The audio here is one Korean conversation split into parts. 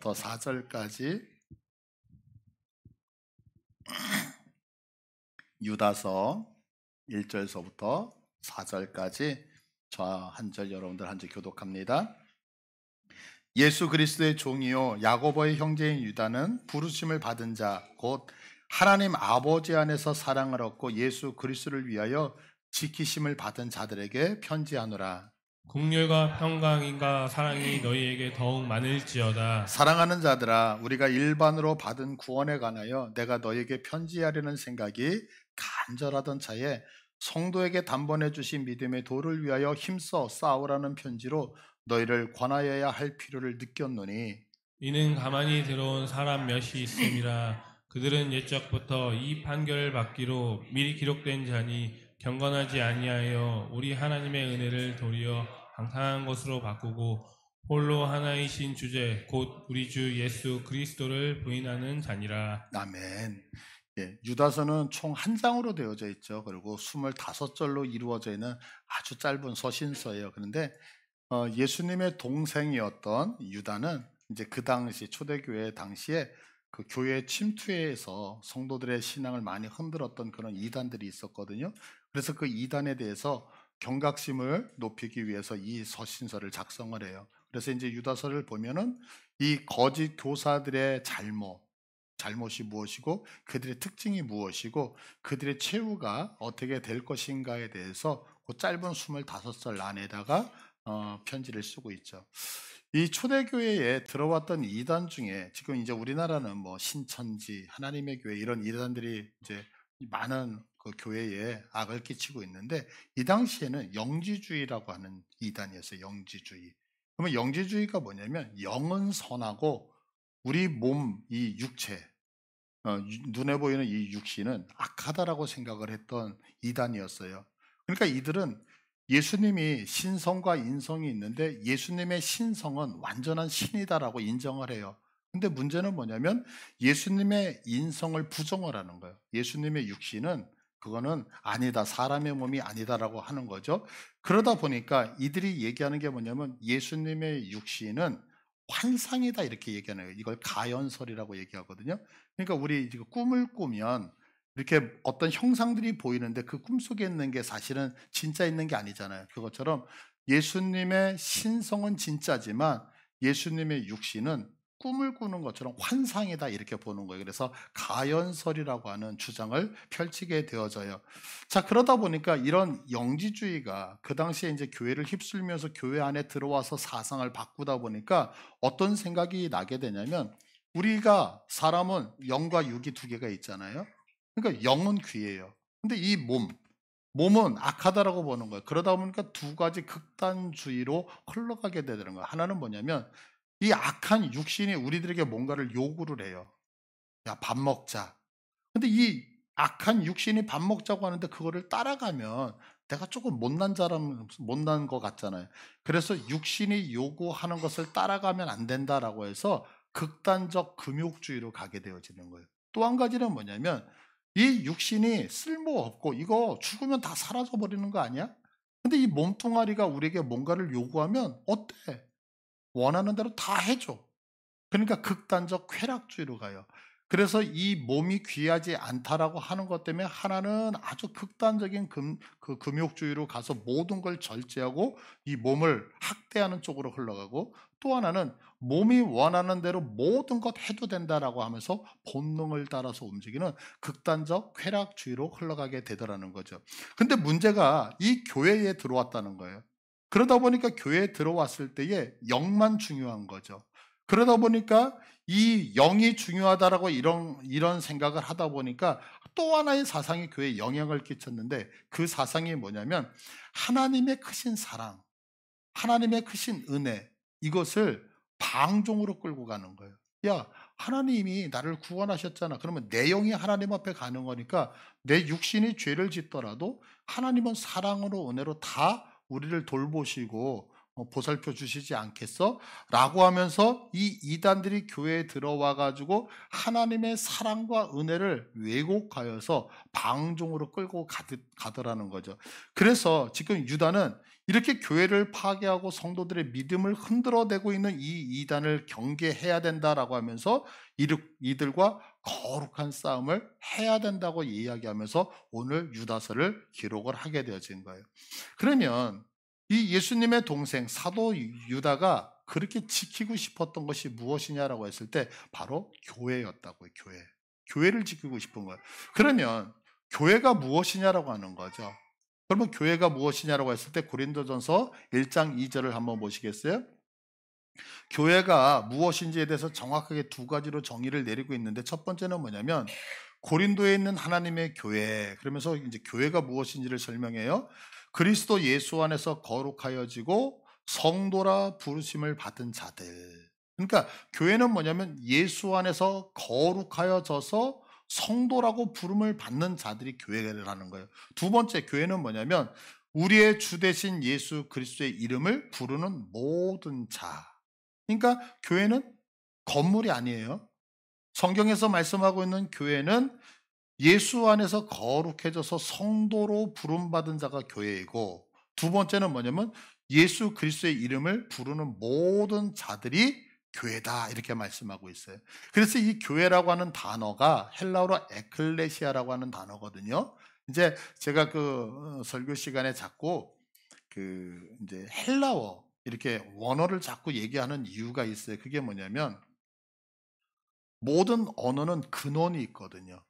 1절부터 4절까지 유다서 1절서부터 4절까지 저 한 절 여러분들 한 절 교독합니다. 예수 그리스도의 종이요 야고보의 형제인 유다는 부르심을 받은 자 곧 하나님 아버지 안에서 사랑을 얻고 예수 그리스도를 위하여 지키심을 받은 자들에게 편지하노라. 긍휼과 평강인가 사랑이 너희에게 더욱 많을지어다. 사랑하는 자들아, 우리가 일반으로 받은 구원에 관하여 내가 너희에게 편지하려는 생각이 간절하던 차에 성도에게 단번해 주신 믿음의 도를 위하여 힘써 싸우라는 편지로 너희를 권하여야 할 필요를 느꼈노니, 이는 가만히 들어온 사람 몇이 있음이라. 그들은 옛적부터 이 판결을 받기로 미리 기록된 자니 경건하지 아니하여 우리 하나님의 은혜를 도리어 방탕한 것으로 바꾸고 홀로 하나이신 주제 곧 우리 주 예수 그리스도를 부인하는 자니라. 아멘. 유다서는 총 한 장으로 되어져 있죠. 그리고 25절로 이루어져 있는 아주 짧은 서신서예요. 그런데 예수님의 동생이었던 유다는 이제 그 당시 초대교회 당시에 그 교회 침투에서 성도들의 신앙을 많이 흔들었던 그런 이단들이 있었거든요. 그래서 그 이단에 대해서 경각심을 높이기 위해서 이 서신서를 작성을 해요. 그래서 이제 유다서를 보면은 이 거짓 교사들의 잘못이 무엇이고 그들의 특징이 무엇이고 그들의 최후가 어떻게 될 것인가에 대해서 그 짧은 25절 안에다가 편지를 쓰고 있죠. 이 초대교회에 들어왔던 이단 중에 지금 이제 우리나라는 뭐 신천지, 하나님의 교회 이런 이단들이 이제 많은 그 교회에 악을 끼치고 있는데 이 당시에는 영지주의라고 하는 이단이었어요. 영지주의. 그러면 영지주의가 뭐냐면 영은 선하고 우리 몸, 이 육체, 눈에 보이는 이 육신은 악하다라고 생각을 했던 이단이었어요. 그러니까 이들은 예수님이 신성과 인성이 있는데 예수님의 신성은 완전한 신이다라고 인정을 해요. 근데 문제는 뭐냐면 예수님의 인성을 부정을 하는 거예요. 예수님의 육신은 그거는 아니다. 사람의 몸이 아니다라고 하는 거죠. 그러다 보니까 이들이 얘기하는 게 뭐냐면 예수님의 육신은 환상이다 이렇게 얘기하는 거예요. 이걸 가연설이라고 얘기하거든요. 그러니까 우리 지금 꿈을 꾸면 이렇게 어떤 형상들이 보이는데 그 꿈속에 있는 게 사실은 진짜 있는 게 아니잖아요. 그것처럼 예수님의 신성은 진짜지만 예수님의 육신은 꿈을 꾸는 것처럼 환상이다 이렇게 보는 거예요. 그래서 가연설이라고 하는 주장을 펼치게 되어져요. 자, 그러다 보니까 이런 영지주의가 그 당시에 이제 교회를 휩쓸면서 교회 안에 들어와서 사상을 바꾸다 보니까 어떤 생각이 나게 되냐면 우리가 사람은 영과 육이 두 개가 있잖아요. 그러니까 영은 귀예요. 근데 이 몸은 악하다라고 보는 거예요. 그러다 보니까 두 가지 극단주의로 흘러가게 되는 거예요. 하나는 뭐냐면 이 악한 육신이 우리들에게 뭔가를 요구를 해요. 야, 밥 먹자. 근데 이 악한 육신이 밥 먹자고 하는데 그거를 따라가면 내가 조금 못난 것 같잖아요. 그래서 육신이 요구하는 것을 따라가면 안 된다라고 해서 극단적 금욕주의로 가게 되어지는 거예요. 또 한 가지는 뭐냐면 이 육신이 쓸모없고 이거 죽으면 다 사라져 버리는 거 아니야? 근데 이 몸뚱아리가 우리에게 뭔가를 요구하면 어때? 원하는 대로 다 해줘. 그러니까 극단적 쾌락주의로 가요. 그래서 이 몸이 귀하지 않다라고 하는 것 때문에 하나는 아주 극단적인 금욕주의로 가서 모든 걸 절제하고 이 몸을 학대하는 쪽으로 흘러가고 또 하나는 몸이 원하는 대로 모든 것 해도 된다라고 하면서 본능을 따라서 움직이는 극단적 쾌락주의로 흘러가게 되더라는 거죠. 근데 문제가 이 교회에 들어왔다는 거예요. 그러다 보니까 교회에 들어왔을 때에 영만 중요한 거죠. 그러다 보니까 이 영이 중요하다라고 이런 생각을 하다 보니까 또 하나의 사상이 교회에 영향을 끼쳤는데 그 사상이 뭐냐면 하나님의 크신 사랑, 하나님의 크신 은혜 이것을 방종으로 끌고 가는 거예요. 야, 하나님이 나를 구원하셨잖아. 그러면 내 영이 하나님 앞에 가는 거니까 내 육신이 죄를 짓더라도 하나님은 사랑으로 은혜로 다 우리를 돌보시고 보살펴 주시지 않겠어? 라고 하면서 이 이단들이 교회에 들어와 가지고 하나님의 사랑과 은혜를 왜곡하여서 방종으로 끌고 가더라는 거죠. 그래서 지금 유다는 이렇게 교회를 파괴하고 성도들의 믿음을 흔들어대고 있는 이 이단을 경계해야 된다라고 하면서 이들과 거룩한 싸움을 해야 된다고 이야기하면서 오늘 유다서를 기록을 하게 되어진 거예요. 그러면 이 예수님의 동생 사도 유다가 그렇게 지키고 싶었던 것이 무엇이냐라고 했을 때 바로 교회였다고요. 교회를 지키고 싶은 거예요. 그러면 교회가 무엇이냐라고 하는 거죠. 그러면 교회가 무엇이냐라고 했을 때 고린도전서 1장 2절을 한번 보시겠어요? 교회가 무엇인지에 대해서 정확하게 두 가지로 정의를 내리고 있는데, 첫 번째는 뭐냐면 고린도에 있는 하나님의 교회, 그러면서 이제 교회가 무엇인지를 설명해요. 그리스도 예수 안에서 거룩하여지고 성도라 부르심을 받은 자들. 그러니까 교회는 뭐냐면 예수 안에서 거룩하여져서 성도라고 부름을 받는 자들이 교회라는 거예요. 두 번째, 교회는 뭐냐면 우리의 주 되신 예수 그리스도의 이름을 부르는 모든 자. 그러니까 교회는 건물이 아니에요. 성경에서 말씀하고 있는 교회는 예수 안에서 거룩해져서 성도로 부름받은 자가 교회이고, 두 번째는 뭐냐면 예수 그리스도의 이름을 부르는 모든 자들이 교회다, 이렇게 말씀하고 있어요. 그래서 이 교회라고 하는 단어가 헬라어로 에클레시아라고 하는 단어거든요. 이제 제가 설교 시간에 자꾸 이제 헬라어 이렇게 원어를 자꾸 얘기하는 이유가 있어요. 그게 뭐냐면 모든 언어는 근원이 있거든요.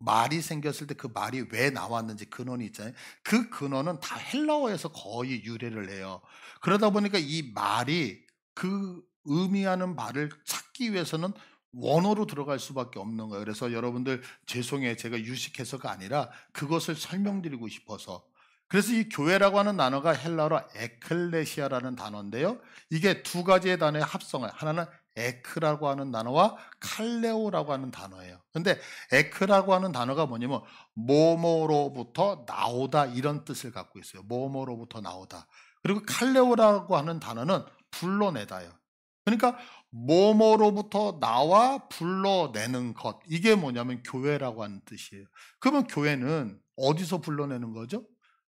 말이 생겼을 때 그 말이 왜 나왔는지 근원이 있잖아요. 그 근원은 다 헬라어에서 거의 유래를 해요. 그러다 보니까 이 말이 그 의미하는 말을 찾기 위해서는 원어로 들어갈 수밖에 없는 거예요. 그래서 여러분들 죄송해요. 제가 유식해서가 아니라 그것을 설명드리고 싶어서. 그래서 이 교회라고 하는 단어가 헬라어로 에클레시아라는 단어인데요. 이게 두 가지의 단어의 합성을, 하나는 에크라고 하는 단어와 칼레오라고 하는 단어예요. 근데 에크라고 하는 단어가 뭐냐면 뭐뭐로부터 나오다, 이런 뜻을 갖고 있어요. 뭐뭐로부터 나오다. 그리고 칼레오라고 하는 단어는 불러내다예요. 그러니까 뭐뭐로부터 나와 불러내는 것, 이게 뭐냐면 교회라고 하는 뜻이에요. 그러면 교회는 어디서 불러내는 거죠?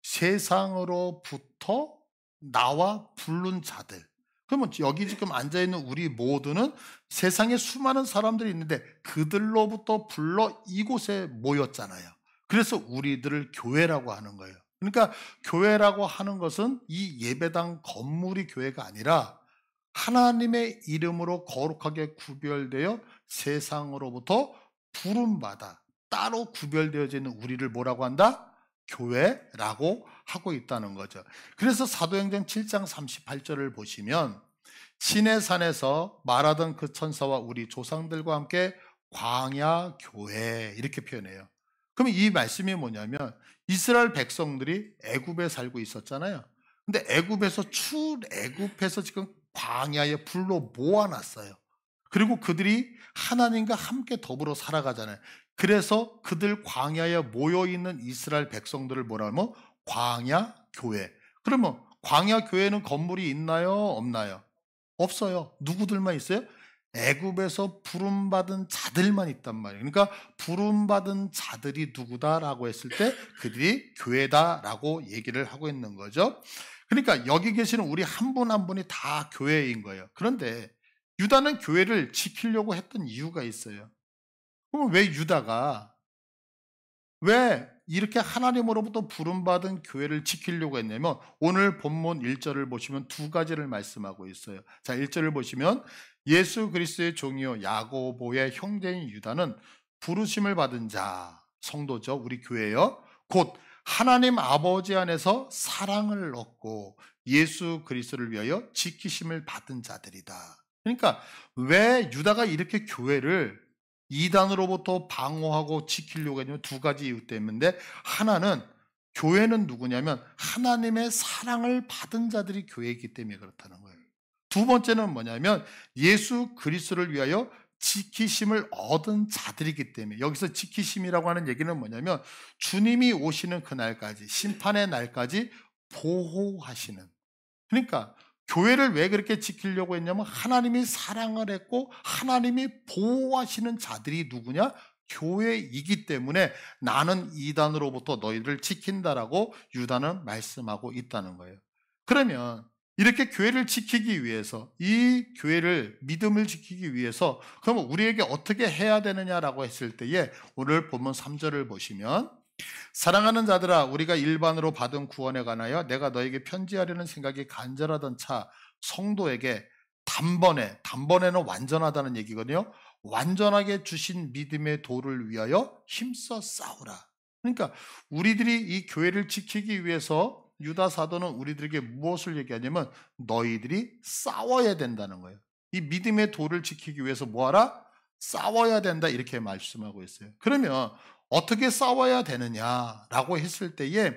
세상으로부터 나와 부른 자들. 그러면 여기 지금 앉아있는 우리 모두는 세상에 수많은 사람들이 있는데 그들로부터 불러 이곳에 모였잖아요. 그래서 우리들을 교회라고 하는 거예요. 그러니까 교회라고 하는 것은 이 예배당 건물이 교회가 아니라 하나님의 이름으로 거룩하게 구별되어 세상으로부터 부름받아 따로 구별되어져 있는 우리를 뭐라고 한다? 교회라고 하고 있다는 거죠. 그래서 사도행전 7장 38절을 보시면 시내 산에서 말하던 그 천사와 우리 조상들과 함께 광야 교회, 이렇게 표현해요. 그러면 이 말씀이 뭐냐면 이스라엘 백성들이 애굽에 살고 있었잖아요. 근데 애굽에서 출애굽해서 지금 광야에 불로 모아놨어요. 그리고 그들이 하나님과 함께 더불어 살아가잖아요. 그래서 그들 광야에 모여있는 이스라엘 백성들을 뭐라 하면 광야 교회. 그러면 광야 교회는 건물이 있나요? 없나요? 없어요. 누구들만 있어요? 애굽에서 부름받은 자들만 있단 말이에요. 그러니까 부름받은 자들이 누구다라고 했을 때 그들이 교회다라고 얘기를 하고 있는 거죠. 그러니까 여기 계시는 우리 한 분 한 분이 다 교회인 거예요. 그런데 유다는 교회를 지키려고 했던 이유가 있어요. 그럼 왜 유다가 왜 이렇게 하나님으로부터 부름받은 교회를 지키려고 했냐면 오늘 본문 1절을 보시면 두 가지를 말씀하고 있어요. 자, 1절을 보시면 예수 그리스도의 종이요 야고보의 형제인 유다는 부르심을 받은 자, 성도죠. 우리 교회요. 곧 하나님 아버지 안에서 사랑을 얻고 예수 그리스도를 위하여 지키심을 받은 자들이다. 그러니까 왜 유다가 이렇게 교회를 이단으로부터 방어하고 지키려고 했냐면 두 가지 이유 때문인데, 하나는 교회는 누구냐면 하나님의 사랑을 받은 자들이 교회이기 때문에 그렇다는 거예요. 두 번째는 뭐냐면 예수 그리스도를 위하여 지키심을 얻은 자들이기 때문에, 여기서 지키심이라고 하는 얘기는 뭐냐면 주님이 오시는 그날까지, 심판의 날까지 보호하시는, 그러니까 교회를 왜 그렇게 지키려고 했냐면 하나님이 사랑을 했고 하나님이 보호하시는 자들이 누구냐? 교회이기 때문에 나는 이단으로부터 너희를 지킨다라고 유다는 말씀하고 있다는 거예요. 그러면 이렇게 교회를 지키기 위해서, 이 교회를, 믿음을 지키기 위해서 그러면 우리에게 어떻게 해야 되느냐라고 했을 때에 오늘 본문 3절을 보시면, 사랑하는 자들아, 우리가 일반으로 받은 구원에 관하여 내가 너에게 편지하려는 생각이 간절하던 차 성도에게 단번에는 완전하다는 얘기거든요. 완전하게 주신 믿음의 도를 위하여 힘써 싸우라. 그러니까 우리들이 이 교회를 지키기 위해서 유다 사도는 우리들에게 무엇을 얘기하냐면 너희들이 싸워야 된다는 거예요. 이 믿음의 도를 지키기 위해서 뭐하라? 싸워야 된다, 이렇게 말씀하고 있어요. 그러면 어떻게 싸워야 되느냐라고 했을 때에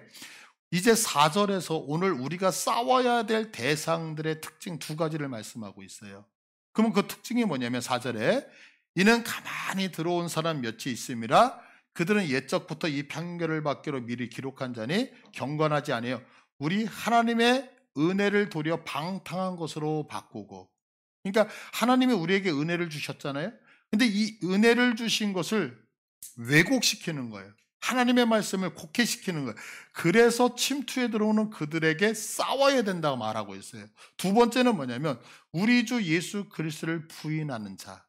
이제 4절에서 오늘 우리가 싸워야 될 대상들의 특징 2가지를 말씀하고 있어요. 그러면 그 특징이 뭐냐면 4절에 이는 가만히 들어온 사람 몇이 있음이라 그들은 옛적부터 이 판결을 받기로 미리 기록한 자니 경건하지 아니에요. 우리 하나님의 은혜를 도리어 방탕한 것으로 바꾸고, 그러니까 하나님이 우리에게 은혜를 주셨잖아요. 근데 이 은혜를 주신 것을 왜곡시키는 거예요. 하나님의 말씀을 곡해시키는 거예요. 그래서 침투에 들어오는 그들에게 싸워야 된다고 말하고 있어요. 2번째는 뭐냐면 우리 주 예수 그리스도를 부인하는 자,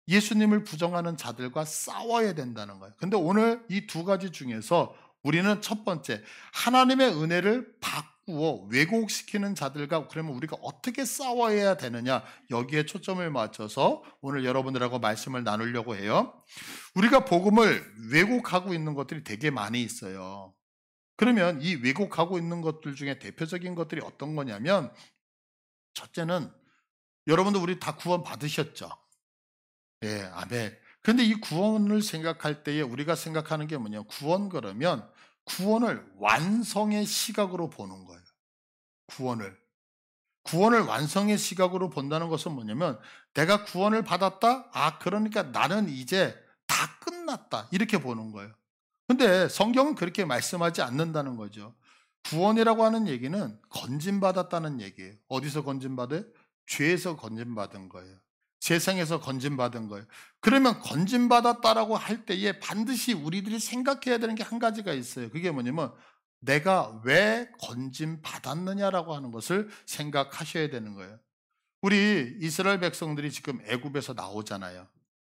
예수님을 부정하는 자들과 싸워야 된다는 거예요. 근데 오늘 이 2가지 중에서 우리는 첫 번째, 하나님의 은혜를 바꾸어 왜곡시키는 자들과 그러면 우리가 어떻게 싸워야 되느냐, 여기에 초점을 맞춰서 오늘 여러분들하고 말씀을 나누려고 해요. 우리가 복음을 왜곡하고 있는 것들이 되게 많이 있어요. 그러면 이 왜곡하고 있는 것들 중에 대표적인 것들이 어떤 거냐면, 첫째는 여러분들 우리 다 구원 받으셨죠? 예, 아멘. 근데 이 구원을 생각할 때에 우리가 생각하는 게 뭐냐? 구원 그러면 구원을 완성의 시각으로 보는 거예요. 구원을 완성의 시각으로 본다는 것은 뭐냐면 내가 구원을 받았다? 아, 그러니까 나는 이제 다 끝났다, 이렇게 보는 거예요. 근데 성경은 그렇게 말씀하지 않는다는 거죠. 구원이라고 하는 얘기는 건진받았다는 얘기예요. 어디서 건진받아요? 죄에서 건진받은 거예요. 세상에서 건진받은 거예요. 그러면 건진받았다라고 할 때에 반드시 우리들이 생각해야 되는 게 한 가지가 있어요. 그게 뭐냐면 내가 왜 건진받았느냐라고 하는 것을 생각하셔야 되는 거예요. 우리 이스라엘 백성들이 지금 애굽에서 나오잖아요.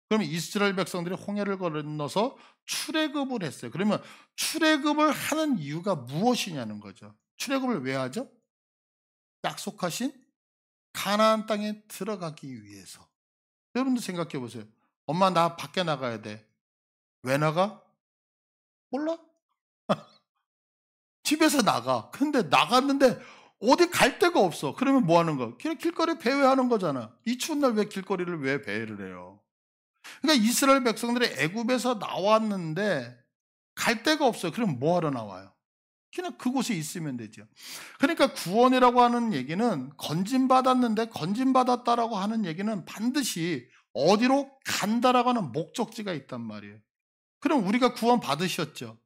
그러면 이스라엘 백성들이 홍해를 건너서 출애굽을 했어요. 그러면 출애굽을 하는 이유가 무엇이냐는 거죠. 출애굽을 왜 하죠? 약속하신 가나안 땅에 들어가기 위해서. 여러분도 생각해 보세요. 엄마, 나 밖에 나가야 돼. 왜 나가? 몰라? 집에서 나가. 근데 나갔는데 어디 갈 데가 없어. 그러면 뭐 하는 거? 그냥 길거리 배회하는 거잖아. 이 추운 날 왜 길거리를 왜 배회를 해요? 그러니까 이스라엘 백성들이 애굽에서 나왔는데 갈 데가 없어요. 그럼 뭐 하러 나와요? 그냥 그곳에 있으면 되죠. 그러니까 구원이라고 하는 얘기는 건진받았는데, 건진받았다라고 하는 얘기는 반드시 어디로 간다라고 하는 목적지가 있단 말이에요. 그럼 우리가 구원 받으셨죠.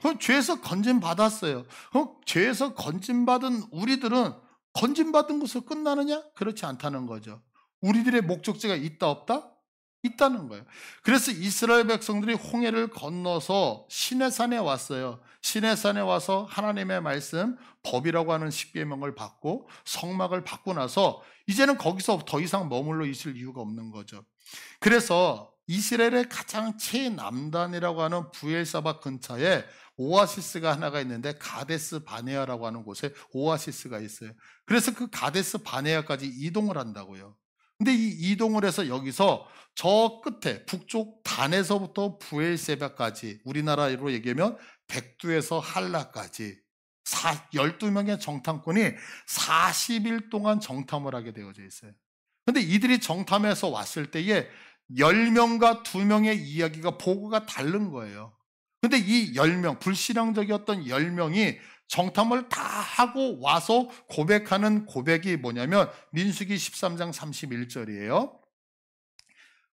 그럼 죄에서 건진받았어요. 그럼 죄에서 건진받은 우리들은 건진받은 것으로 끝나느냐? 그렇지 않다는 거죠. 우리들의 목적지가 있다 없다? 있다는 거예요. 그래서 이스라엘 백성들이 홍해를 건너서 시내산에 왔어요. 시내산에 와서 하나님의 말씀, 법이라고 하는 십계명을 받고 성막을 받고 나서 이제는 거기서 더 이상 머물러 있을 이유가 없는 거죠. 그래서 이스라엘의 가장 최남단이라고 하는 부엘사바 근처에 오아시스가 하나가 있는데 가데스 바네아라고 하는 곳에 오아시스가 있어요. 그래서 그 가데스 바네아까지 이동을 한다고요. 근데 이 이동을 해서 여기서 저 끝에 북쪽 단에서부터 부엘세바까지, 우리나라로 얘기하면 백두에서 한라까지 12명의 정탐꾼이 40일 동안 정탐을 하게 되어져 있어요. 근데 이들이 정탐해서 왔을 때에 10명과 2명의 이야기가 보고가 다른 거예요. 근데 이 10명, 불신앙적이었던 10명이 정탐을 다 하고 와서 고백하는 고백이 뭐냐면 민수기 13장 31절이에요.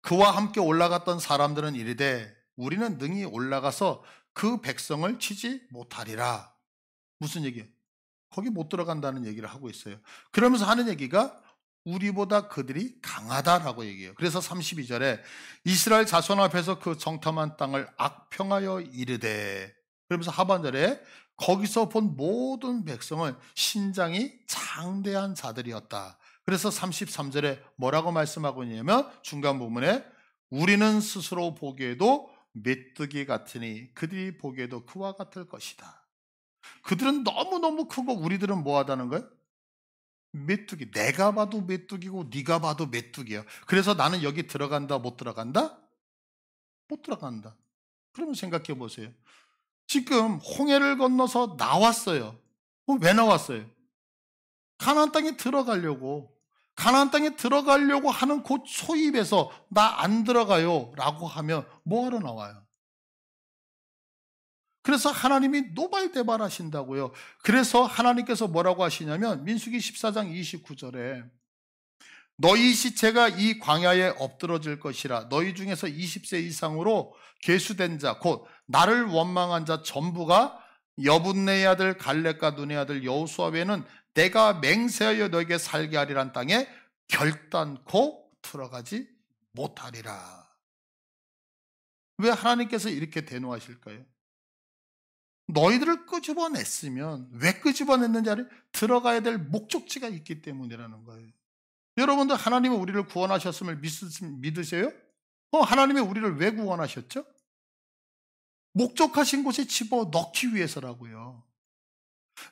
그와 함께 올라갔던 사람들은 이르되 우리는 능히 올라가서 그 백성을 치지 못하리라. 무슨 얘기예요? 거기 못 들어간다는 얘기를 하고 있어요. 그러면서 하는 얘기가 우리보다 그들이 강하다라고 얘기해요. 그래서 32절에 이스라엘 자손 앞에서 그 정탐한 땅을 악평하여 이르되, 그러면서 하반절에 거기서 본 모든 백성은 신장이 장대한 자들이었다. 그래서 33절에 뭐라고 말씀하고 있냐면 중간 부분에 우리는 스스로 보기에도 메뚜기 같으니 그들이 보기에도 그와 같을 것이다. 그들은 너무너무 크고 우리들은 뭐하다는 거예요? 메뚜기. 내가 봐도 메뚜기고 네가 봐도 메뚜기야. 그래서 나는 여기 들어간다 못 들어간다? 못 들어간다. 그러면 생각해 보세요. 지금 홍해를 건너서 나왔어요. 왜 나왔어요? 가나안 땅에 들어가려고. 가나안 땅에 들어가려고 하는 그 초입에서 나 안 들어가요 라고 하면 뭐하러 나와요? 그래서 하나님이 노발대발 하신다고요. 그래서 하나님께서 뭐라고 하시냐면 민수기 14장 29절에 너희 시체가 이 광야에 엎드러질 것이라. 너희 중에서 20세 이상으로 계수된 자 곧 나를 원망한 자 전부가 여분네의 아들 갈렙과 눈의 아들 여호수아 외에는 내가 맹세하여 너에게 살게 하리란 땅에 결단코 들어가지 못하리라. 왜 하나님께서 이렇게 대노하실까요? 너희들을 끄집어냈으면, 왜 끄집어냈는지 알아요? 들어가야 될 목적지가 있기 때문이라는 거예요. 여러분들 하나님이 우리를 구원하셨음을 믿으세요? 하나님이 우리를 왜 구원하셨죠? 목적하신 곳에 집어넣기 위해서라고요.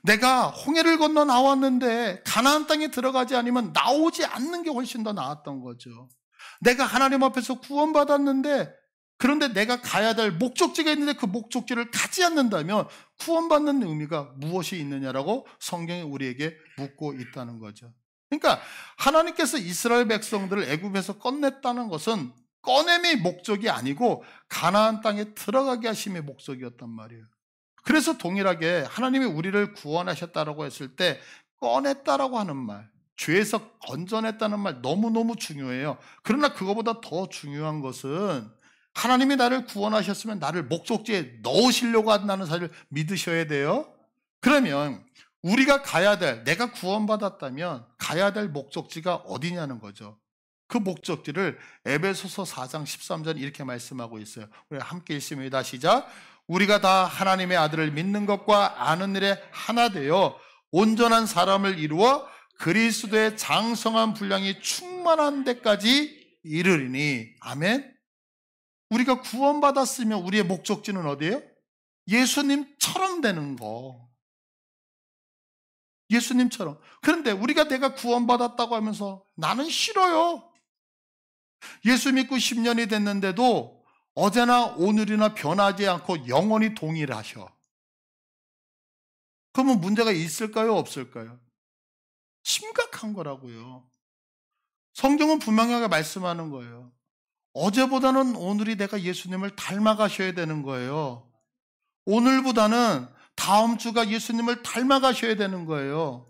내가 홍해를 건너 나왔는데 가나안 땅에 들어가지 않으면 나오지 않는 게 훨씬 더 나았던 거죠. 내가 하나님 앞에서 구원받았는데, 그런데 내가 가야 될 목적지가 있는데 그 목적지를 가지 않는다면 구원받는 의미가 무엇이 있느냐라고 성경이 우리에게 묻고 있다는 거죠. 그러니까 하나님께서 이스라엘 백성들을 애굽에서 꺼냈다는 것은 꺼냄이 목적이 아니고 가나안 땅에 들어가게 하심의 목적이었단 말이에요. 그래서 동일하게 하나님이 우리를 구원하셨다라고 했을 때 꺼냈다라고 하는 말, 죄에서 건져냈다는 말 너무너무 중요해요. 그러나 그거보다 더 중요한 것은 하나님이 나를 구원하셨으면 나를 목적지에 넣으시려고 한다는 사실을 믿으셔야 돼요. 그러면 우리가 가야 될, 내가 구원받았다면 가야 될 목적지가 어디냐는 거죠. 그 목적지를 에베소서 4장 13절 이렇게 말씀하고 있어요. 우리 함께 읽습니다. 시작. 우리가 다 하나님의 아들을 믿는 것과 아는 일에 하나 되어 온전한 사람을 이루어 그리스도의 장성한 분량이 충만한 데까지 이르리니. 아멘. 우리가 구원받았으면 우리의 목적지는 어디예요? 예수님처럼 되는 거. 예수님처럼. 그런데 우리가 내가 구원받았다고 하면서 나는 싫어요. 예수 믿고 10년이 됐는데도 어제나 오늘이나 변하지 않고 영원히 동일하셔. 그러면 문제가 있을까요? 없을까요? 심각한 거라고요. 성경은 분명하게 말씀하는 거예요. 어제보다는 오늘이 내가 예수님을 닮아가셔야 되는 거예요. 오늘보다는 다음 주가 예수님을 닮아가셔야 되는 거예요.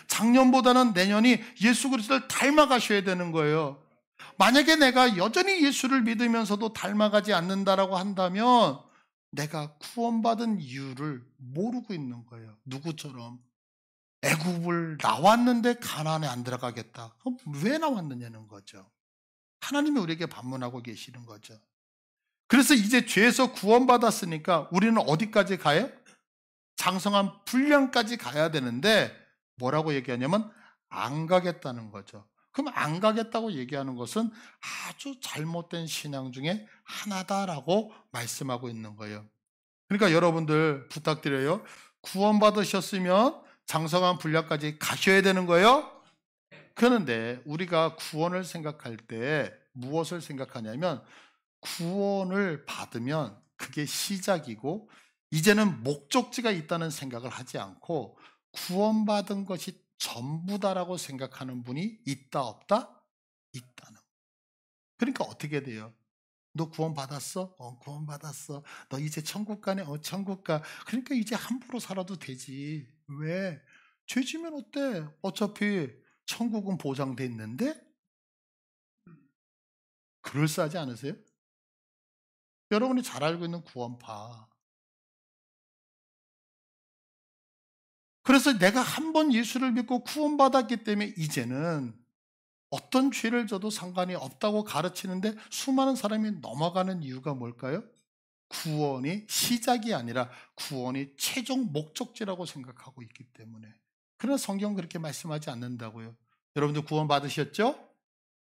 작년보다는 내년이 예수 그리스도를 닮아가셔야 되는 거예요. 만약에 내가 여전히 예수를 믿으면서도 닮아가지 않는다라고 한다면 내가 구원받은 이유를 모르고 있는 거예요. 누구처럼? 애굽을 나왔는데 가나안에 안 들어가겠다. 그럼 왜 나왔느냐는 거죠. 하나님이 우리에게 반문하고 계시는 거죠. 그래서 이제 죄에서 구원받았으니까 우리는 어디까지 가요? 장성한 분량까지 가야 되는데 뭐라고 얘기하냐면 안 가겠다는 거죠. 그럼 안 가겠다고 얘기하는 것은 아주 잘못된 신앙 중에 하나다라고 말씀하고 있는 거예요. 그러니까 여러분들 부탁드려요. 구원받으셨으면 장성한 분량까지 가셔야 되는 거예요. 그런데 우리가 구원을 생각할 때 무엇을 생각하냐면 구원을 받으면 그게 시작이고 이제는 목적지가 있다는 생각을 하지 않고 구원받은 것이 전부다라고 생각하는 분이 있다 없다? 있다는. 그러니까 어떻게 돼요? 너 구원받았어? 구원받았어. 너 이제 천국 가네? 천국 가. 그러니까 이제 함부로 살아도 되지. 왜? 죄 지면 어때? 어차피 천국은 보장돼 있는데? 그럴싸하지 않으세요? 여러분이 잘 알고 있는 구원파. 그래서 내가 한 번 예수를 믿고 구원받았기 때문에 이제는 어떤 죄를 져도 상관이 없다고 가르치는데 수많은 사람이 넘어가는 이유가 뭘까요? 구원이 시작이 아니라 구원이 최종 목적지라고 생각하고 있기 때문에. 그러나 성경은 그렇게 말씀하지 않는다고요. 여러분들 구원 받으셨죠?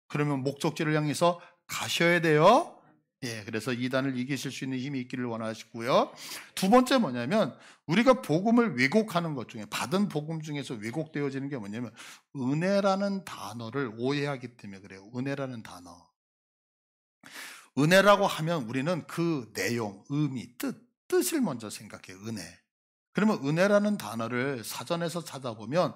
그러면 목적지를 향해서 가셔야 돼요. 예, 그래서 이단을 이기실 수 있는 힘이 있기를 원하시고요. 두 번째 뭐냐면 우리가 복음을 왜곡하는 것 중에 받은 복음 중에서 왜곡되어지는 게 뭐냐면 은혜라는 단어를 오해하기 때문에 그래요. 은혜라는 단어. 은혜라고 하면 우리는 그 내용, 의미, 뜻을 먼저 생각해요. 은혜. 그러면 은혜라는 단어를 사전에서 찾아보면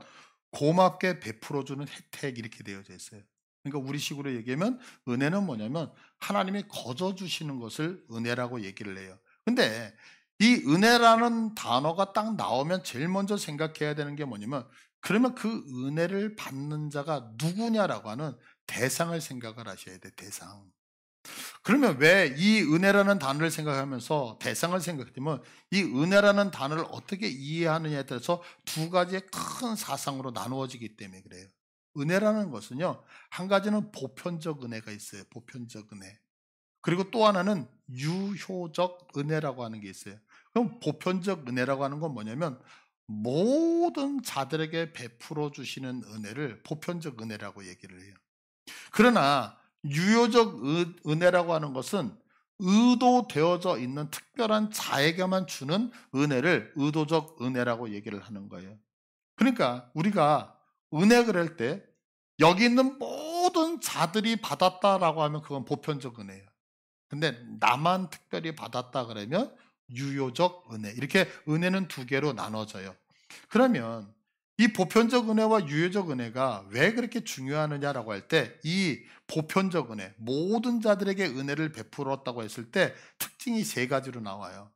고맙게 베풀어주는 혜택 이렇게 되어져 있어요. 그러니까 우리식으로 얘기하면 은혜는 뭐냐면 하나님이 거저 주시는 것을 은혜라고 얘기를 해요. 근데 이 은혜라는 단어가 딱 나오면 제일 먼저 생각해야 되는 게 뭐냐면 그러면 그 은혜를 받는 자가 누구냐라고 하는 대상을 생각을 하셔야 돼. 대상. 그러면 왜 이 은혜라는 단어를 생각하면서 대상을 생각하면 이 은혜라는 단어를 어떻게 이해하느냐에 따라서 두 가지의 큰 사상으로 나누어지기 때문에 그래요. 은혜라는 것은요, 한 가지는 보편적 은혜가 있어요. 보편적 은혜. 그리고 또 하나는 유효적 은혜라고 하는 게 있어요. 그럼 보편적 은혜라고 하는 건 뭐냐면 모든 자들에게 베풀어 주시는 은혜를 보편적 은혜라고 얘기를 해요. 그러나 유효적 은혜라고 하는 것은 의도되어져 있는 특별한 자에게만 주는 은혜를 의도적 은혜라고 얘기를 하는 거예요. 그러니까 우리가 은혜 그럴 때 여기 있는 모든 자들이 받았다라고 하면 그건 보편적 은혜예요. 근데 나만 특별히 받았다 그러면 유효적 은혜. 이렇게 은혜는 두 개로 나눠져요. 그러면 이 보편적 은혜와 유효적 은혜가 왜 그렇게 중요하느냐라고 할 때 이 보편적 은혜, 모든 자들에게 은혜를 베풀었다고 했을 때 특징이 세 가지로 나와요.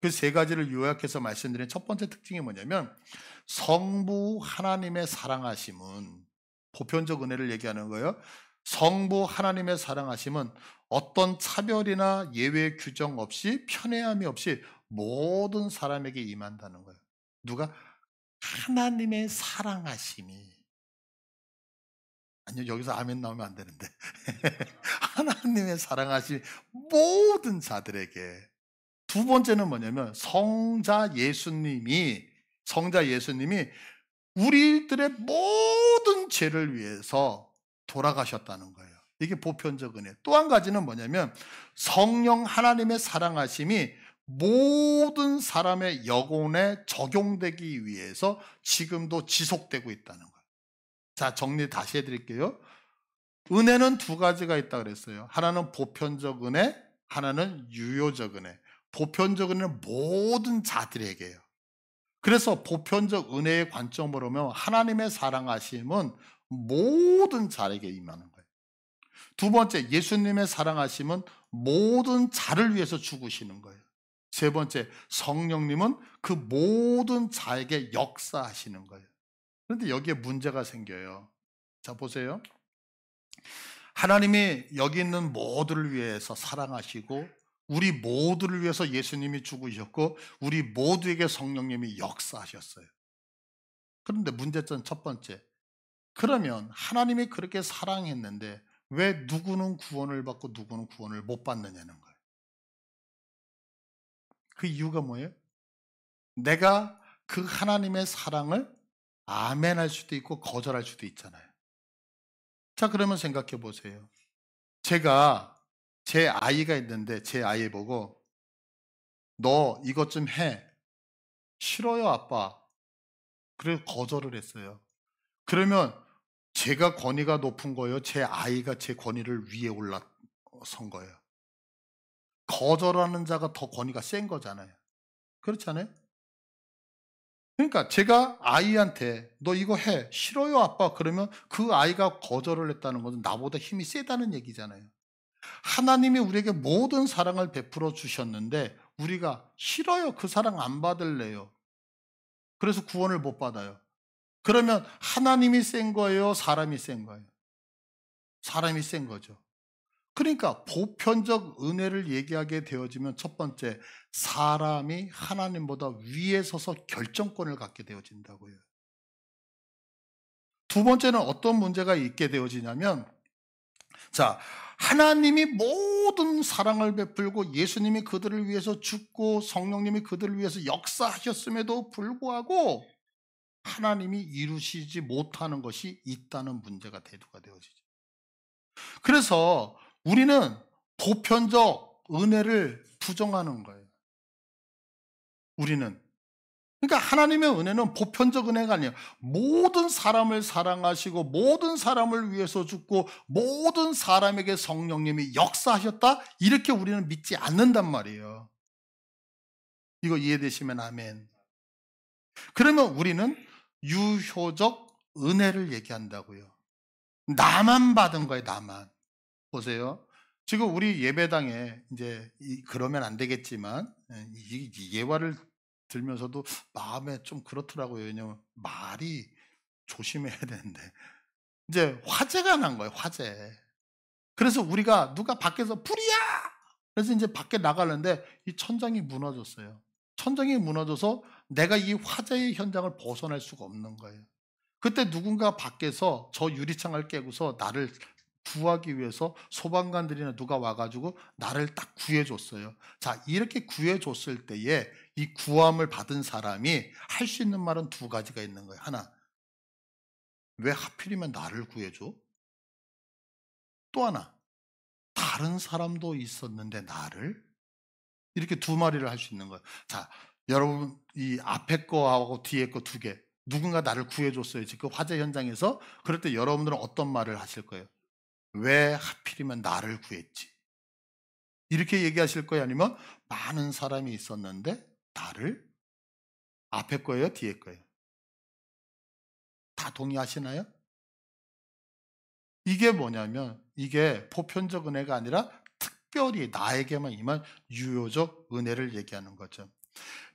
그 세 가지를 요약해서 말씀드린 첫 번째 특징이 뭐냐면 성부 하나님의 사랑하심은 보편적 은혜를 얘기하는 거예요. 성부 하나님의 사랑하심은 어떤 차별이나 예외 규정 없이 편애함이 없이 모든 사람에게 임한다는 거예요. 누가? 하나님의 사랑하심이. 아니요, 여기서 아멘 나오면 안 되는데. 하나님의 사랑하심이 모든 자들에게. 두 번째는 뭐냐면 성자 예수님이 우리들의 모든 죄를 위해서 돌아가셨다는 거예요. 이게 보편적 은혜. 또 한 가지는 뭐냐면 성령 하나님의 사랑하심이 모든 사람의 영혼에 적용되기 위해서 지금도 지속되고 있다는 거예요. 자, 정리 다시 해드릴게요. 은혜는 두 가지가 있다 그랬어요. 하나는 보편적 은혜, 하나는 유효적 은혜. 보편적 은혜는 모든 자들에게요. 그래서 보편적 은혜의 관점으로 보면 하나님의 사랑하심은 모든 자에게 임하는 거예요. 두 번째, 예수님의 사랑하심은 모든 자를 위해서 죽으시는 거예요. 세 번째, 성령님은 그 모든 자에게 역사하시는 거예요. 그런데 여기에 문제가 생겨요. 자, 보세요. 하나님이 여기 있는 모두를 위해서 사랑하시고 우리 모두를 위해서 예수님이 죽으셨고 우리 모두에게 성령님이 역사하셨어요. 그런데 문제점 첫 번째. 그러면 하나님이 그렇게 사랑했는데 왜 누구는 구원을 받고 누구는 구원을 못 받느냐는 거예요. 그 이유가 뭐예요? 내가 그 하나님의 사랑을 아멘할 수도 있고 거절할 수도 있잖아요. 자, 그러면 생각해 보세요. 제가 제 아이가 있는데 제 아이 보고 너 이것 좀 해. 싫어요, 아빠. 그래서 거절을 했어요. 그러면 제가 권위가 높은 거예요? 제 아이가 제 권위를 위에 올라선 거예요? 거절하는 자가 더 권위가 센 거잖아요. 그렇지 않아요? 그러니까 제가 아이한테 너 이거 해. 싫어요, 아빠. 그러면 그 아이가 거절을 했다는 것은 나보다 힘이 세다는 얘기잖아요. 하나님이 우리에게 모든 사랑을 베풀어 주셨는데 우리가 싫어요. 그 사랑 안 받을래요. 그래서 구원을 못 받아요. 그러면 하나님이 센 거예요? 사람이 센 거예요? 사람이 센 거죠. 그러니까 보편적 은혜를 얘기하게 되어지면 첫 번째, 사람이 하나님보다 위에 서서 결정권을 갖게 되어진다고요. 두 번째는 어떤 문제가 있게 되어지냐면, 자, 하나님이 모든 사랑을 베풀고 예수님이 그들을 위해서 죽고 성령님이 그들을 위해서 역사하셨음에도 불구하고 하나님이 이루시지 못하는 것이 있다는 문제가 대두가 되어지죠. 그래서 우리는 보편적 은혜를 부정하는 거예요. 우리는. 그러니까 하나님의 은혜는 보편적 은혜가 아니에요. 모든 사람을 사랑하시고 모든 사람을 위해서 죽고 모든 사람에게 성령님이 역사하셨다, 이렇게 우리는 믿지 않는단 말이에요. 이거 이해되시면 아멘. 그러면 우리는 유효적 은혜를 얘기한다고요. 나만 받은 거예요, 나만. 보세요. 지금 우리 예배당에 이제 그러면 안 되겠지만 이 예화를 들면서도 마음에 좀 그렇더라고요. 왜냐면 말이 조심해야 되는데 이제 화재가 난 거예요, 화재. 그래서 우리가 누가 밖에서 불이야! 그래서 이제 밖에 나가는데 이 천장이 무너졌어요. 천장이 무너져서 내가 이 화재의 현장을 벗어날 수가 없는 거예요. 그때 누군가 밖에서 저 유리창을 깨고서 나를 구하기 위해서 소방관들이나 누가 와가지고 나를 딱 구해줬어요. 자, 이렇게 구해줬을 때에 이 구함을 받은 사람이 할 수 있는 말은 두 가지가 있는 거예요. 하나, 왜 하필이면 나를 구해줘? 또 하나, 다른 사람도 있었는데 나를? 이렇게 두 마리를 할 수 있는 거예요. 자, 여러분 이 앞에 거하고 뒤에 거 두 개, 누군가 나를 구해줬어요. 지금 화재 현장에서. 그럴 때 여러분들은 어떤 말을 하실 거예요? 왜 하필이면 나를 구했지? 이렇게 얘기하실 거예요? 아니면 많은 사람이 있었는데 나를? 앞에 거예요? 뒤에 거예요? 다 동의하시나요? 이게 뭐냐면 이게 보편적 은혜가 아니라 특별히 나에게만 임한 유효적 은혜를 얘기하는 거죠.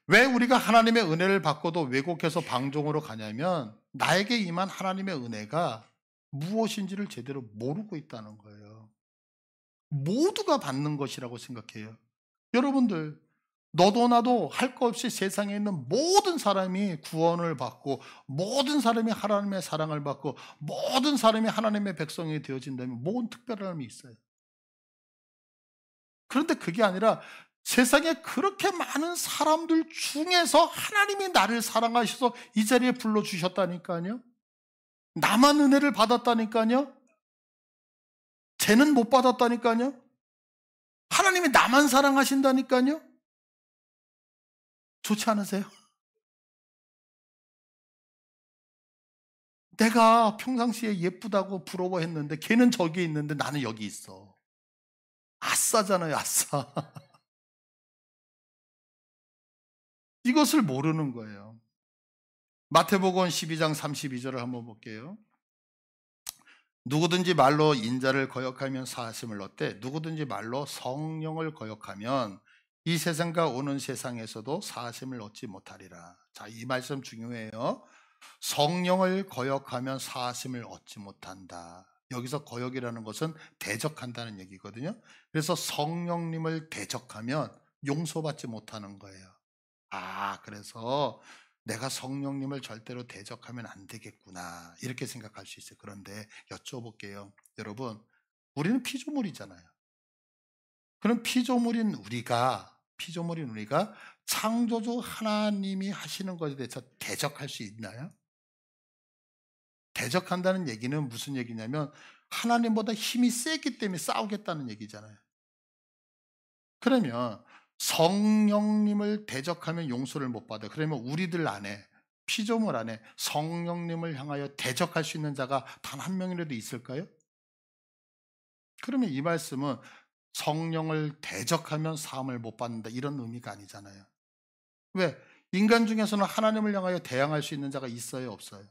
왜 우리가 하나님의 은혜를 받고도 왜곡해서 방종으로 가냐면 나에게 임한 하나님의 은혜가 무엇인지를 제대로 모르고 있다는 거예요. 모두가 받는 것이라고 생각해요. 여러분들, 너도 나도 할 것 없이 세상에 있는 모든 사람이 구원을 받고 모든 사람이 하나님의 사랑을 받고 모든 사람이 하나님의 백성이 되어진다면 뭔 특별함이 있어요? 그런데 그게 아니라 세상에 그렇게 많은 사람들 중에서 하나님이 나를 사랑하셔서 이 자리에 불러주셨다니까요. 나만 은혜를 받았다니까요. 쟤는 못 받았다니까요. 하나님이 나만 사랑하신다니까요. 좋지 않으세요? 내가 평상시에 예쁘다고 부러워했는데 걔는 저기 있는데 나는 여기 있어. 아싸잖아요, 아싸. 이것을 모르는 거예요. 마태복음 12장 32절을 한번 볼게요. 누구든지 말로 인자를 거역하면 사하심을 얻되 누구든지 말로 성령을 거역하면 이 세상과 오는 세상에서도 사하심을 얻지 못하리라. 자, 이 말씀 중요해요. 성령을 거역하면 사하심을 얻지 못한다. 여기서 거역이라는 것은 대적한다는 얘기거든요. 그래서 성령님을 대적하면 용서받지 못하는 거예요. 아, 그래서 내가 성령님을 절대로 대적하면 안 되겠구나, 이렇게 생각할 수 있어요. 그런데 여쭤볼게요. 여러분, 우리는 피조물이잖아요. 그럼 피조물인 우리가 창조주 하나님이 하시는 것에 대해서 대적할 수 있나요? 대적한다는 얘기는 무슨 얘기냐면 하나님보다 힘이 세기 때문에 싸우겠다는 얘기잖아요. 그러면 성령님을 대적하면 용서를 못 받아요. 그러면 우리들 안에, 피조물 안에 성령님을 향하여 대적할 수 있는 자가 단 한 명이라도 있을까요? 그러면 이 말씀은 성령을 대적하면 사함을 못 받는다, 이런 의미가 아니잖아요. 왜? 인간 중에서는 하나님을 향하여 대항할 수 있는 자가 있어요, 없어요?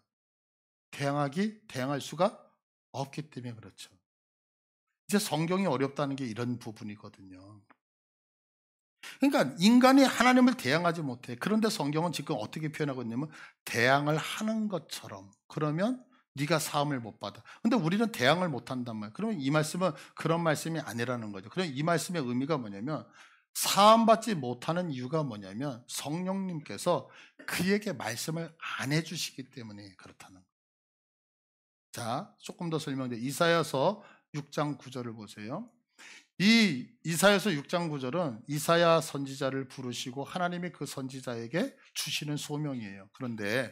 대항할 수가 없기 때문에 그렇죠. 이제 성경이 어렵다는 게 이런 부분이거든요. 그러니까 인간이 하나님을 대항하지 못해. 그런데 성경은 지금 어떻게 표현하고 있냐면 대항을 하는 것처럼. 그러면 네가 사함을 못 받아. 근데 우리는 대항을 못 한단 말이에요. 그러면 이 말씀은 그런 말씀이 아니라는 거죠. 그럼 이 말씀의 의미가 뭐냐면 사함받지 못하는 이유가 뭐냐면 성령님께서 그에게 말씀을 안 해주시기 때문에 그렇다는 거예요. 자, 조금 더 설명드려. 이사야서 6장 9절을 보세요. 이 이사야서 6장 9절은 이사야 선지자를 부르시고 하나님이 그 선지자에게 주시는 소명이에요. 그런데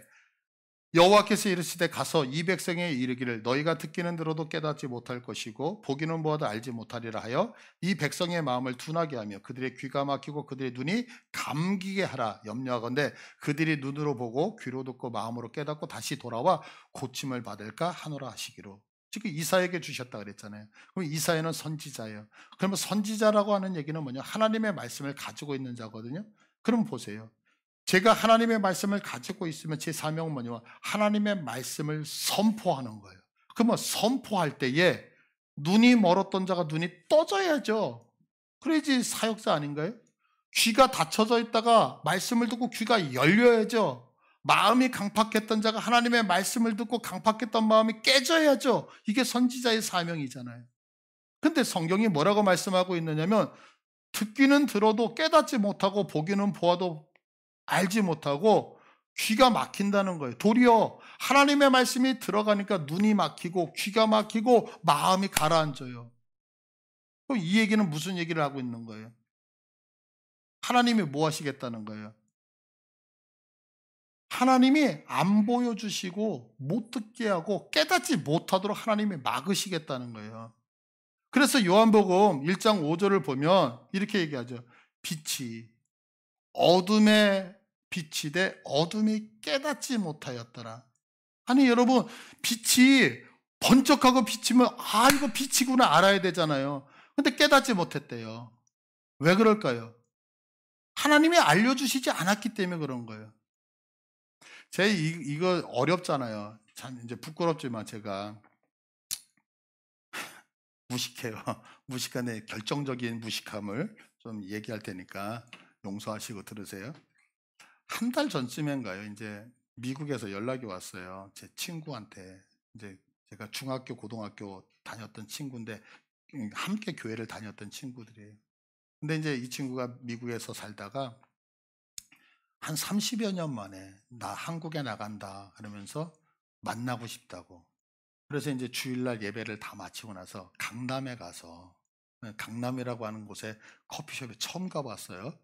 여호와께서 이르시되 가서 이 백성에 이르기를 너희가 듣기는 들어도 깨닫지 못할 것이고 보기는 보아도 알지 못하리라 하여 이 백성의 마음을 둔하게 하며 그들의 귀가 막히고 그들의 눈이 감기게 하라 염려하건대 그들이 눈으로 보고 귀로 듣고 마음으로 깨닫고 다시 돌아와 고침을 받을까 하노라 하시기로. 지금 이사야에게 주셨다 그랬잖아요. 그럼 이사야는 선지자예요. 그러면 선지자라고 하는 얘기는 뭐냐? 하나님의 말씀을 가지고 있는 자거든요. 그럼 보세요. 제가 하나님의 말씀을 가지고 있으면 제 사명은 뭐냐면 하나님의 말씀을 선포하는 거예요. 그러면 선포할 때에 눈이 멀었던 자가 눈이 떠져야죠. 그래야지 사역자 아닌가요? 귀가 닫혀져 있다가 말씀을 듣고 귀가 열려야죠. 마음이 강팍했던 자가 하나님의 말씀을 듣고 강팍했던 마음이 깨져야죠. 이게 선지자의 사명이잖아요. 근데 성경이 뭐라고 말씀하고 있느냐면 듣기는 들어도 깨닫지 못하고 보기는 보아도 알지 못하고 귀가 막힌다는 거예요. 도리어 하나님의 말씀이 들어가니까 눈이 막히고 귀가 막히고 마음이 가라앉아요. 그럼 이 얘기는 무슨 얘기를 하고 있는 거예요? 하나님이 뭐 하시겠다는 거예요? 하나님이 안 보여주시고 못 듣게 하고 깨닫지 못하도록 하나님이 막으시겠다는 거예요. 그래서 요한복음 1장 5절을 보면 이렇게 얘기하죠. 빛이 어둠에 빛이 돼 어둠이 깨닫지 못하였더라. 아니 여러분 빛이 번쩍하고 비치면 아 이거 빛이구나 알아야 되잖아요. 근데 깨닫지 못했대요. 왜 그럴까요? 하나님이 알려주시지 않았기 때문에 그런 거예요. 이거 어렵잖아요. 참 이제 부끄럽지만 제가 무식해요. 무식한데 결정적인 무식함을 좀 얘기할 테니까 용서하시고 들으세요. 한 달 전쯤인가요? 이제 미국에서 연락이 왔어요. 제 친구한테. 이제 제가 중학교, 고등학교 다녔던 친구인데 함께 교회를 다녔던 친구들이에요. 근데 이제 이 친구가 미국에서 살다가 한 30여 년 만에 나 한국에 나간다 그러면서 만나고 싶다고. 그래서 이제 주일날 예배를 다 마치고 나서 강남에 가서 강남이라고 하는 곳에 커피숍에 처음 가봤어요.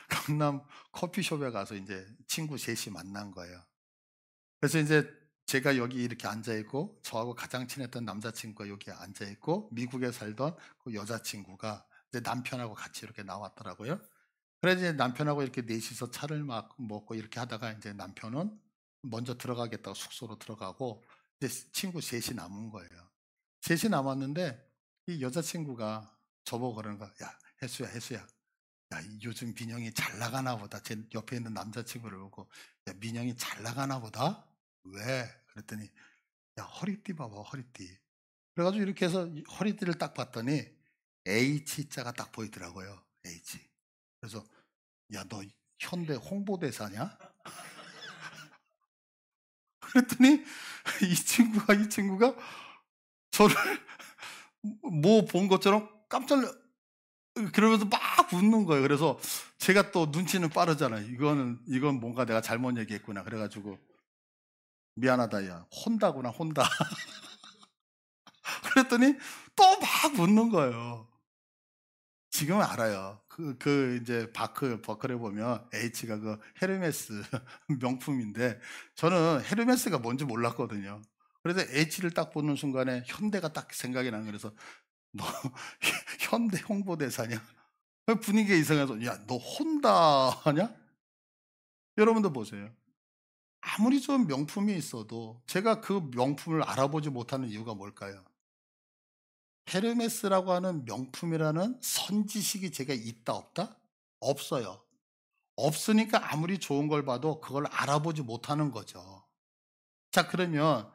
강남 커피숍에 가서 이제 친구 셋이 만난 거예요. 그래서 이제 제가 여기 이렇게 앉아있고 저하고 가장 친했던 남자친구가 여기 앉아있고 미국에 살던 그 여자친구가 이제 남편하고 같이 이렇게 나왔더라고요. 그래서 이제 남편하고 이렇게 넷이서 차를 막 먹고 이렇게 하다가 이제 남편은 먼저 들어가겠다고 숙소로 들어가고 이제 친구 셋이 남은 거예요. 셋이 남았는데 이 여자친구가 저보고 그러는 거야. 야, 혜수야. 야, 요즘 민영이 잘 나가나 보다. 제 옆에 있는 남자친구를 보고 야, 민영이 잘 나가나 보다? 왜? 그랬더니 야, 허리띠 봐봐, 허리띠. 그래가지고 이렇게 해서 허리띠를 딱 봤더니 H자가 딱 보이더라고요. H. 그래서 야, 너 현대 홍보대사냐? 그랬더니 이 친구가 저를 뭐 본 것처럼 깜짝 그러면서 막 웃는 거예요. 그래서 제가 또 눈치는 빠르잖아요. 이건 뭔가 내가 잘못 얘기했구나. 그래가지고 미안하다, 야. 혼다구나, 혼다. 그랬더니 또 막 웃는 거예요. 지금은 알아요. 이제 버클에 보면 H가 그 헤르메스 명품인데 저는 헤르메스가 뭔지 몰랐거든요. 그래서 H를 딱 보는 순간에 현대가 딱 생각이 나는 거예요. 그래서 너 현대 홍보대사냐? 분위기가 이상해서 야, 너 혼다 하냐? 여러분도 보세요. 아무리 좀 명품이 있어도 제가 그 명품을 알아보지 못하는 이유가 뭘까요? 헤르메스라고 하는 명품이라는 선지식이 제가 있다 없다? 없어요. 없으니까 아무리 좋은 걸 봐도 그걸 알아보지 못하는 거죠. 자, 그러면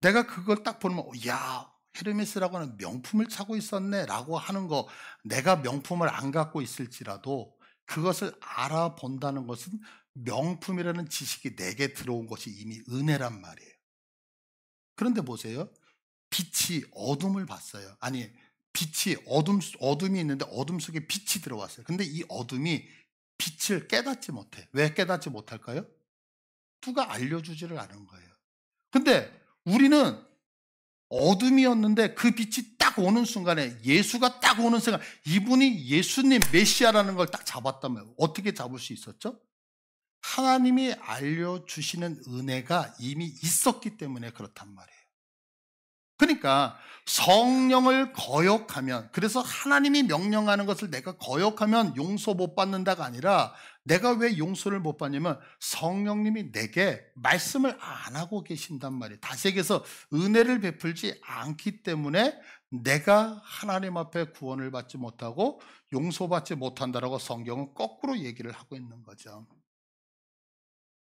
내가 그걸 딱 보면 야, 헤르메스라고 하는 명품을 차고 있었네 라고 하는 거, 내가 명품을 안 갖고 있을지라도 그것을 알아본다는 것은 명품이라는 지식이 내게 들어온 것이 이미 은혜란 말이에요. 그런데 보세요. 빛이 어둠을 봤어요. 아니, 빛이 어둠이 있는데 어둠 속에 빛이 들어왔어요. 근데 이 어둠이 빛을 깨닫지 못해. 왜 깨닫지 못할까요? 누가 알려주지를 않은 거예요. 근데 우리는 어둠이었는데 그 빛이 딱 오는 순간에, 예수가 딱 오는 순간, 이분이 예수님 메시아라는 걸 딱 잡았다면 어떻게 잡을 수 있었죠? 하나님이 알려주시는 은혜가 이미 있었기 때문에 그렇단 말이에요. 그러니까 성령을 거역하면, 그래서 하나님이 명령하는 것을 내가 거역하면 용서 못 받는다가 아니라, 내가 왜 용서를 못 받냐면 성령님이 내게 말씀을 안 하고 계신단 말이에요. 다시 얘기해서 은혜를 베풀지 않기 때문에 내가 하나님 앞에 구원을 받지 못하고 용서받지 못한다라고 성경은 거꾸로 얘기를 하고 있는 거죠.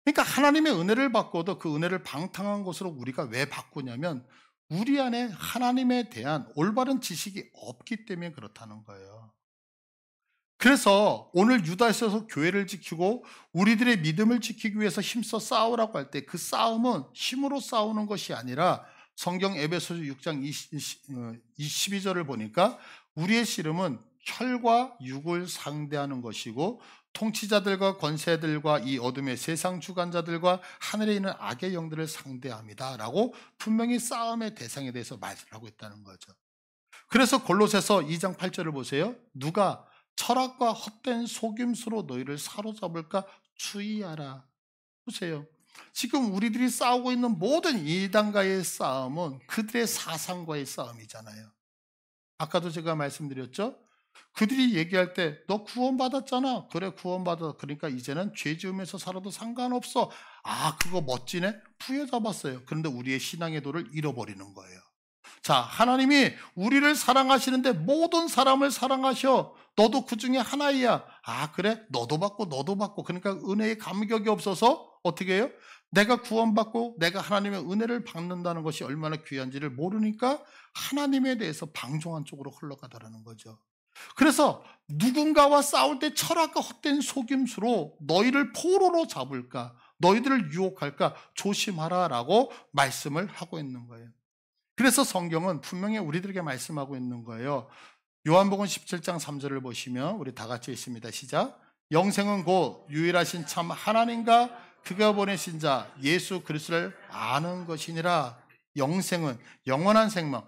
그러니까 하나님의 은혜를 받고도 그 은혜를 방탕한 것으로 우리가 왜 바꾸냐면, 우리 안에 하나님에 대한 올바른 지식이 없기 때문에 그렇다는 거예요. 그래서 오늘 유다에서 교회를 지키고 우리들의 믿음을 지키기 위해서 힘써 싸우라고 할 때, 그 싸움은 힘으로 싸우는 것이 아니라, 성경 에베소서 6장 22절을 보니까 우리의 씨름은 혈과 육을 상대하는 것이고, 통치자들과 권세들과 이 어둠의 세상 주관자들과 하늘에 있는 악의 영들을 상대합니다 라고 분명히 싸움의 대상에 대해서 말씀하고 있다는 거죠. 그래서 골로새서 2장 8절을 보세요. 누가 철학과 헛된 속임수로 너희를 사로잡을까 주의하라. 보세요. 지금 우리들이 싸우고 있는 모든 이단과의 싸움은 그들의 사상과의 싸움이잖아요. 아까도 제가 말씀드렸죠. 그들이 얘기할 때 너 구원받았잖아. 그래, 구원받아. 그러니까 이제는 죄 지으면서 살아도 상관없어. 아, 그거 멋지네. 부여잡았어요. 그런데 우리의 신앙의 도를 잃어버리는 거예요. 자, 하나님이 우리를 사랑하시는데 모든 사람을 사랑하셔. 너도 그 중에 하나이야. 아, 그래? 너도 받고 너도 받고. 그러니까 은혜의 감격이 없어서 어떻게 해요? 내가 구원받고 내가 하나님의 은혜를 받는다는 것이 얼마나 귀한지를 모르니까 하나님에 대해서 방종한 쪽으로 흘러가더라는 거죠. 그래서 누군가와 싸울 때 철학과 헛된 속임수로 너희를 포로로 잡을까, 너희들을 유혹할까 조심하라라고 말씀을 하고 있는 거예요. 그래서 성경은 분명히 우리들에게 말씀하고 있는 거예요. 요한복음 17장 3절을 보시면 우리 다 같이 있습니다. 시작. 영생은 곧 유일하신 참 하나님과 그가 보내신 자 예수 그리스도를 아는 것이니라. 영생은 영원한 생명.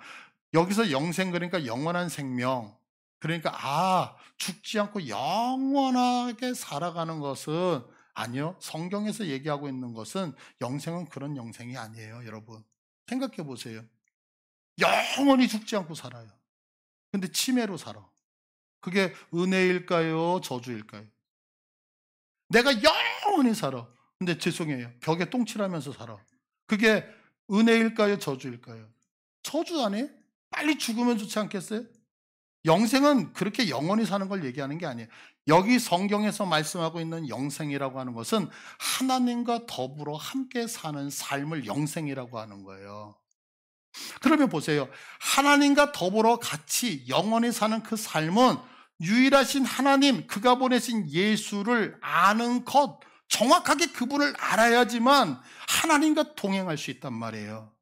여기서 영생 그러니까 영원한 생명. 그러니까 죽지 않고 영원하게 살아가는 것은 아니요. 성경에서 얘기하고 있는 것은 영생은 그런 영생이 아니에요. 여러분 생각해 보세요. 영원히 죽지 않고 살아요. 근데 치매로 살아. 그게 은혜일까요? 저주일까요? 내가 영원히 살아. 근데 죄송해요. 벽에 똥칠하면서 살아. 그게 은혜일까요? 저주일까요? 저주 아니에요? 빨리 죽으면 좋지 않겠어요? 영생은 그렇게 영원히 사는 걸 얘기하는 게 아니에요. 여기 성경에서 말씀하고 있는 영생이라고 하는 것은 하나님과 더불어 함께 사는 삶을 영생이라고 하는 거예요. 그러면 보세요. 하나님과 더불어 같이 영원히 사는 그 삶은 유일하신 하나님, 그가 보내신 예수를 아는 것, 정확하게 그분을 알아야지만 하나님과 동행할 수 있단 말이에요.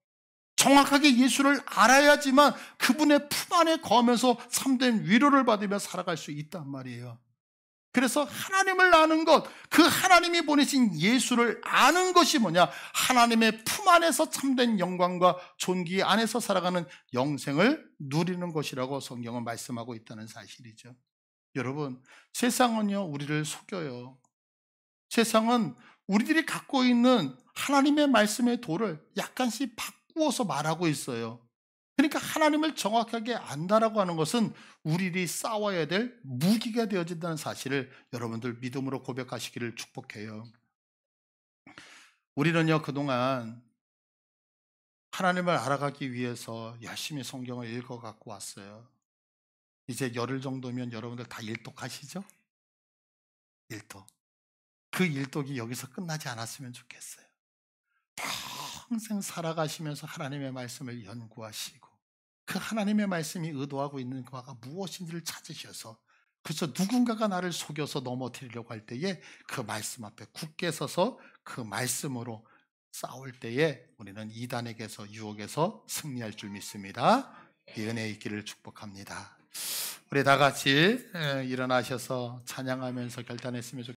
정확하게 예수를 알아야지만 그분의 품 안에 거하면서 참된 위로를 받으며 살아갈 수 있단 말이에요. 그래서 하나님을 아는 것, 그 하나님이 보내신 예수를 아는 것이 뭐냐? 하나님의 품 안에서 참된 영광과 존귀 안에서 살아가는 영생을 누리는 것이라고 성경은 말씀하고 있다는 사실이죠. 여러분, 세상은요 우리를 속여요. 세상은 우리들이 갖고 있는 하나님의 말씀의 도를 약간씩 바꾸어서 말하고 있어요. 그러니까 하나님을 정확하게 안다라고 하는 것은 우리들이 싸워야 될 무기가 되어진다는 사실을 여러분들 믿음으로 고백하시기를 축복해요. 우리는요 그동안 하나님을 알아가기 위해서 열심히 성경을 읽어갖고 왔어요. 이제 열흘 정도면 여러분들 다 일독하시죠? 일독. 그 일독이 여기서 끝나지 않았으면 좋겠어요. 평생 살아가시면서 하나님의 말씀을 연구하시고 그 하나님의 말씀이 의도하고 있는 바가 무엇인지를 찾으셔서, 그래서 누군가가 나를 속여서 넘어뜨리려고 할 때에 그 말씀 앞에 굳게 서서 그 말씀으로 싸울 때에 우리는 이단에게서 유혹에서 승리할 줄 믿습니다. 이 은혜 있기를 축복합니다. 우리 다 같이 일어나셔서 찬양하면서 결단했으면 좋겠습니다.